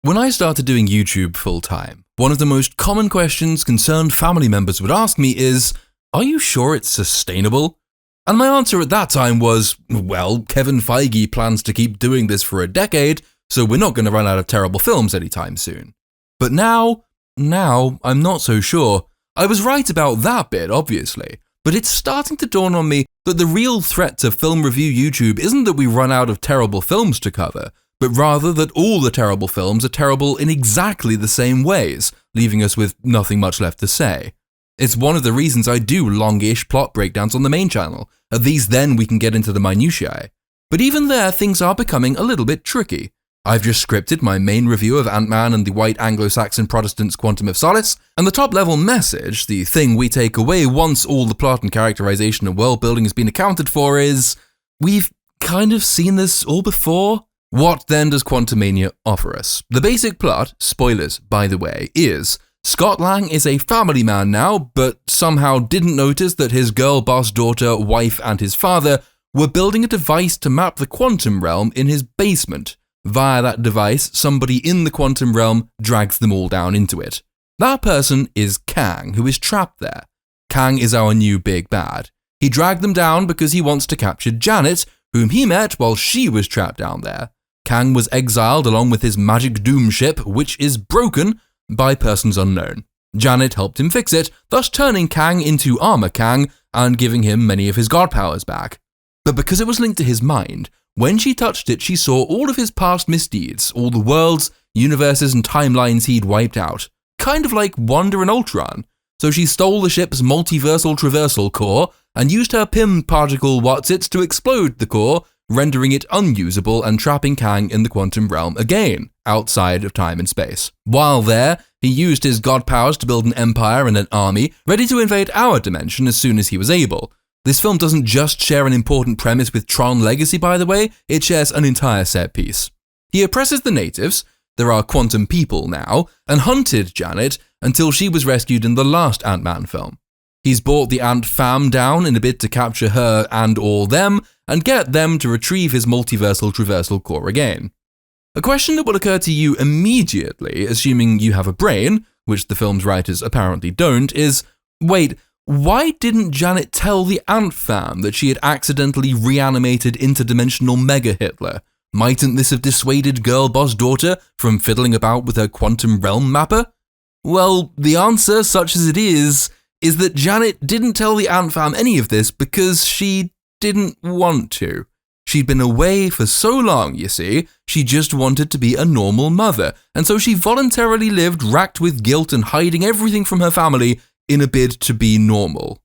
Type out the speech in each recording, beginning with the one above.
When I started doing YouTube full-time, one of the most common questions concerned family members would ask me is, are you sure it's sustainable? And my answer at that time was, well, Kevin Feige plans to keep doing this for a decade, so we're not going to run out of terrible films anytime soon. But now, I'm not so sure. I was right about that bit, obviously, but it's starting to dawn on me that the real threat to film review YouTube isn't that we run out of terrible films to cover, but rather that all the terrible films are terrible in exactly the same ways, leaving us with nothing much left to say. It's one of the reasons I do longish plot breakdowns on the main channel. At least then we can get into the minutiae. But even there, things are becoming a little bit tricky. I've just scripted my main review of Ant-Man and the White Anglo-Saxon Protestants' Quantum of Solace, and the top-level message, the thing we take away once all the plot and characterization and world-building has been accounted for is, we've kind of seen this all before. What then does Quantumania offer us? The basic plot, spoilers by the way, is Scott Lang is a family man now, but somehow didn't notice that his girl boss daughter, wife, and his father were building a device to map the quantum realm in his basement. Via that device, somebody in the quantum realm drags them all down into it. That person is Kang, who is trapped there. Kang is our new big bad. He dragged them down because he wants to capture Janet, whom he met while she was trapped down there. Kang was exiled along with his magic doom ship, which is broken, by persons unknown. Janet helped him fix it, thus turning Kang into Armor Kang and giving him many of his god powers back. But because it was linked to his mind, when she touched it, she saw all of his past misdeeds, all the worlds, universes, and timelines he'd wiped out. Kind of like Wanda and Ultron. So she stole the ship's multiversal traversal core and used her Pym particle whatsits to explode the core, rendering it unusable and trapping Kang in the quantum realm again, outside of time and space. While there, he used his god powers to build an empire and an army, ready to invade our dimension as soon as he was able. This film doesn't just share an important premise with Tron Legacy, by the way, it shares an entire set piece. He oppresses the natives, there are quantum people now, and hunted Janet until she was rescued in the last Ant-Man film. He's brought the Ant fam down in a bid to capture her and or them, and get them to retrieve his multiversal traversal core again. A question that will occur to you immediately, assuming you have a brain, which the film's writers apparently don't, is, wait, why didn't Janet tell the Ant fam that she had accidentally reanimated interdimensional Mega Hitler? Mightn't this have dissuaded girl boss daughter from fiddling about with her quantum realm mapper? Well, the answer, such as it is that Janet didn't tell the Ant fam any of this because she didn't want to. She'd been away for so long, you see, she just wanted to be a normal mother, and so she voluntarily lived racked with guilt and hiding everything from her family in a bid to be normal.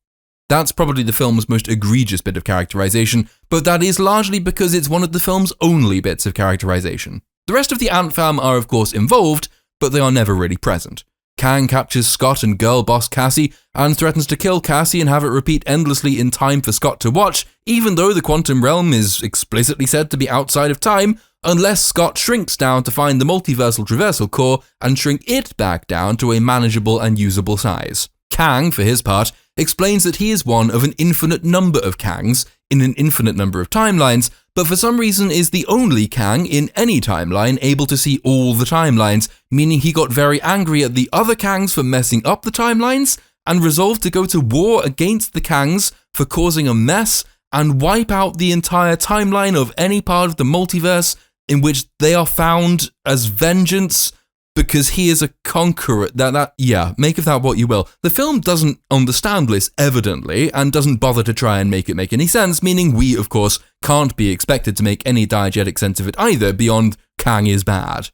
That's probably the film's most egregious bit of characterization, but that is largely because it's one of the film's only bits of characterization. The rest of the Ant fam are of course involved, but they are never really present. Kang captures Scott and girl boss Cassie and threatens to kill Cassie and have it repeat endlessly in time for Scott to watch, even though the quantum realm is explicitly said to be outside of time, unless Scott shrinks down to find the multiversal traversal core and shrink it back down to a manageable and usable size. Kang, for his part, explains that he is one of an infinite number of Kangs in an infinite number of timelines, but for some reason is the only Kang in any timeline able to see all the timelines, meaning he got very angry at the other Kangs for messing up the timelines, and resolved to go to war against the Kangs for causing a mess and wipe out the entire timeline of any part of the multiverse in which they are found as vengeance, because he is a conqueror. Make of that what you will. The film doesn't understand this, evidently, and doesn't bother to try and make it make any sense, meaning we, of course, can't be expected to make any diegetic sense of it either, beyond Kang is bad.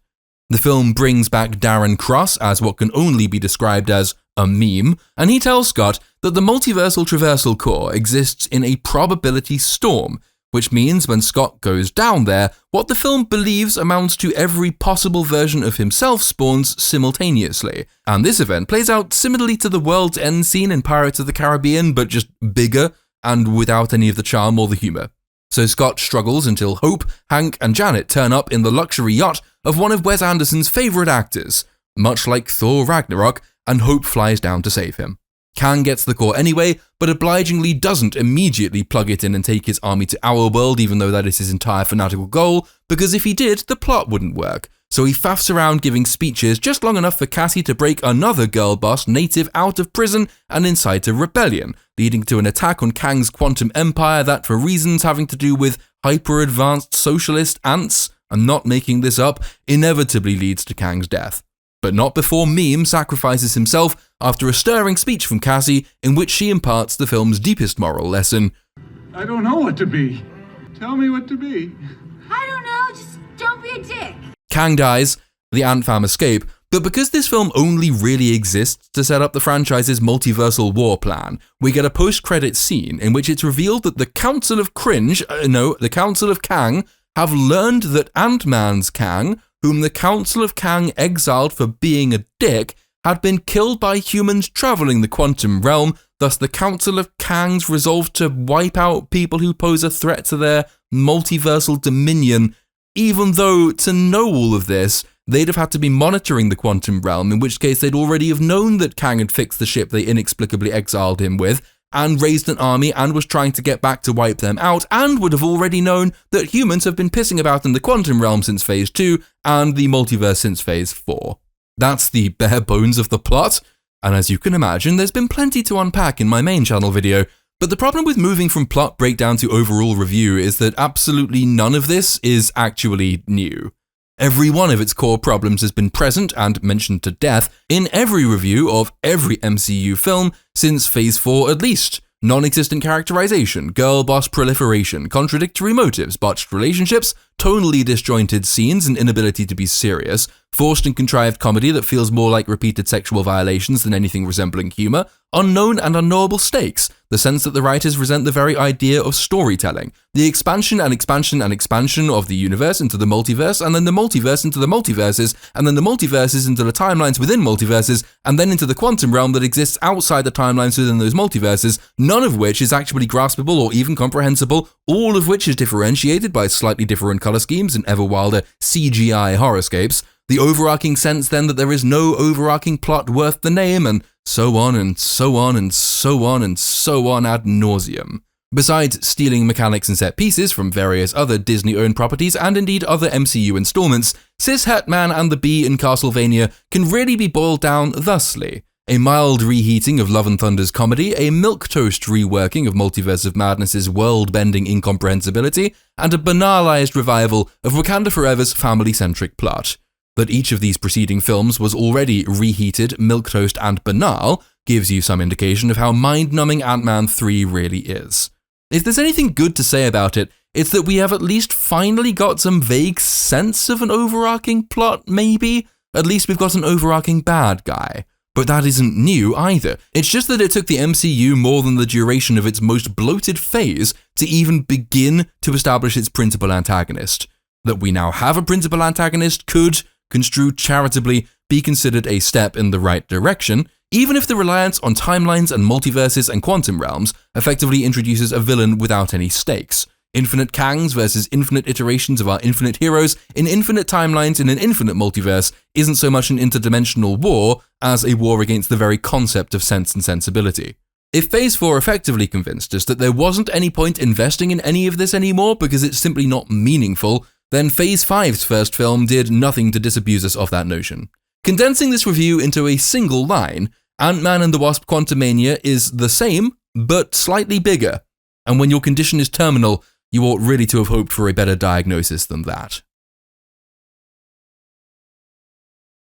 The film brings back Darren Cross as what can only be described as a meme, and he tells Scott that the multiversal traversal core exists in a probability storm, which means when Scott goes down there, what the film believes amounts to every possible version of himself spawns simultaneously. And this event plays out similarly to the World's End scene in Pirates of the Caribbean, but just bigger and without any of the charm or the humor. So Scott struggles until Hope, Hank, and Janet turn up in the luxury yacht of one of Wes Anderson's favorite actors, much like Thor Ragnarok, and Hope flies down to save him. Kang gets the core anyway, but obligingly doesn't immediately plug it in and take his army to our world, even though that is his entire fanatical goal, because if he did, the plot wouldn't work. so he faffs around giving speeches just long enough for Cassie to break another girl boss native out of prison and incite a rebellion, leading to an attack on Kang's quantum empire that, for reasons having to do with hyper-advanced socialist ants, I'm not making this up, inevitably leads to Kang's death. But not before Meme sacrifices himself after a stirring speech from Cassie in which she imparts the film's deepest moral lesson. I don't know what to be. Tell me what to be. I don't know, just don't be a dick. Kang dies, the Ant Fam escape, but because this film only really exists to set up the franchise's multiversal war plan, we get a post-credits scene in which it's revealed that the Council of the Council of Kang have learned that Ant-Man's Kang, whom the Council of Kang exiled for being a dick, had been killed by humans traveling the quantum realm. Thus, the Council of Kangs resolved to wipe out people who pose a threat to their multiversal dominion, even though, to know all of this, they'd have had to be monitoring the quantum realm, in which case they'd already have known that Kang had fixed the ship they inexplicably exiled him with, and raised an army and was trying to get back to wipe them out, and would have already known that humans have been pissing about in the quantum realm since Phase 2, and the multiverse since Phase 4. That's the bare bones of the plot. And as you can imagine, there's been plenty to unpack in my main channel video, but the problem with moving from plot breakdown to overall review is that absolutely none of this is actually new. Every one of its core problems has been present and mentioned to death in every review of every MCU film since Phase 4 at least. Non-existent characterization, girl boss proliferation, contradictory motives, botched relationships, tonally disjointed scenes and inability to be serious, forced and contrived comedy that feels more like repeated sexual violations than anything resembling humor, unknown and unknowable stakes, the sense that the writers resent the very idea of storytelling, the expansion and expansion and expansion of the universe into the multiverse, and then the multiverse into the multiverses, and then the multiverses into the timelines within multiverses, and then into the quantum realm that exists outside the timelines within those multiverses, none of which is actually graspable or even comprehensible, all of which is differentiated by slightly different color schemes and ever wilder CGI horrorscapes. The overarching sense then that there is no overarching plot worth the name, and so on and so on and so on and so on ad nauseum. Besides stealing mechanics and set pieces from various other Disney-owned properties and indeed other MCU installments, Cishet Man and the Bee in Castlevania can really be boiled down thusly. A mild reheating of Love and Thunder's comedy, a milquetoast reworking of Multiverse of Madness's world-bending incomprehensibility, and a banalized revival of Wakanda Forever's family-centric plot. That each of these preceding films was already reheated, milquetoast, and banal gives you some indication of how mind-numbing Ant-Man 3 really is. If there's anything good to say about it, it's that we have at least finally got some vague sense of an overarching plot, maybe? At least we've got an overarching bad guy. But that isn't new either. It's just that it took the MCU more than the duration of its most bloated phase to even begin to establish its principal antagonist. That we now have a principal antagonist could, construed charitably, be considered a step in the right direction, even if the reliance on timelines and multiverses and quantum realms effectively introduces a villain without any stakes. Infinite Kangs versus infinite iterations of our infinite heroes in infinite timelines in an infinite multiverse isn't so much an interdimensional war as a war against the very concept of sense and sensibility. If Phase 4 effectively convinced us that there wasn't any point investing in any of this anymore because it's simply not meaningful, then Phase 5's first film did nothing to disabuse us of that notion. Condensing this review into a single line, Ant-Man and the Wasp Quantumania is the same, but slightly bigger. And when your condition is terminal, you ought really to have hoped for a better diagnosis than that.